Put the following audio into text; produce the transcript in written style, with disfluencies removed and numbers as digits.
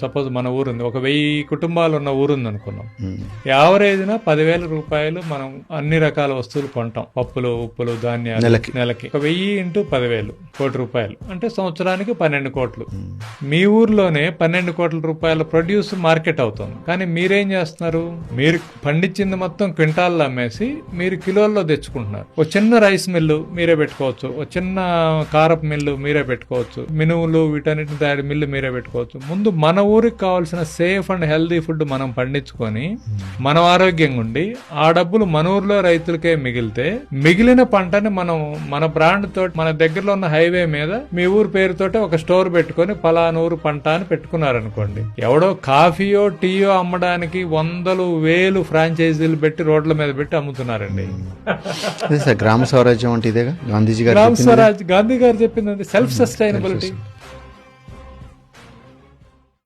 Suppose మన ఊరుంది, ఒక 1000 కుటుంబాలు ఉన్న ఊరుంది అనుకున్నాం. యావరేజ్న 10,000 రూపాయలు మనం అన్ని రకాల వస్తువులు కొంటాం. పప్పులు, ఉప్పులు, ధాన్యాలు నెలకి 1000 ఇంటూ 10,000 కోటి రూపాయలు అంటే సంవత్సరానికి 12 కోట్లు. మీ ఊర్లోనే 12 కోట్ల రూపాయల ప్రొడ్యూస్ మార్కెట్ అవుతుంది. కానీ మీరేం చేస్తున్నారు? మీరు పండించింది మొత్తం క్వింటాల్లో అమ్మేసి మీరు కిలోల్లో తెచ్చుకుంటున్నారు. ఒక చిన్న రైస్ మిల్లు మీరే పెట్టుకోవచ్చు, ఒక చిన్న కారపు మిల్లు మీరే పెట్టుకోవచ్చు, మినువులు వీటన్నిటిని తయారు మిల్లు మీరే పెట్టుకోవచ్చు. ముందు మన ఊరికి కావాల్సిన సేఫ్ అండ్ హెల్దీ ఫుడ్ మనం పండించుకొని మనం ఆరోగ్యంగా ఉండి ఆ డబ్బులు మన ఊర్లో రైతులకే మిగిలితే మిగిలిన పంటని మనం మన బ్రాండ్ తోటి మన దగ్గరలో ఉన్న హైవే మీద మీ ఊరు పేరుతోటి ఒక స్టోర్ పెట్టుకొని పలానూరు పంట అని పెట్టుకున్నారనుకోండి, ఎవడో కాఫీయో టీయో అమ్మడానికి 100,000 ఫ్రాంచైజీలు పెట్టి రోడ్ల మీద పెట్టి అమ్ముతున్నారండి. గ్రామ స్వరాజ్యం అంటే ఇదేగా గాంధీజీ గారు గ్రామ స్వరాజ్ గాంధీ గారు చెప్పింది సెల్ఫ్ సస్టైనబిలిటీ.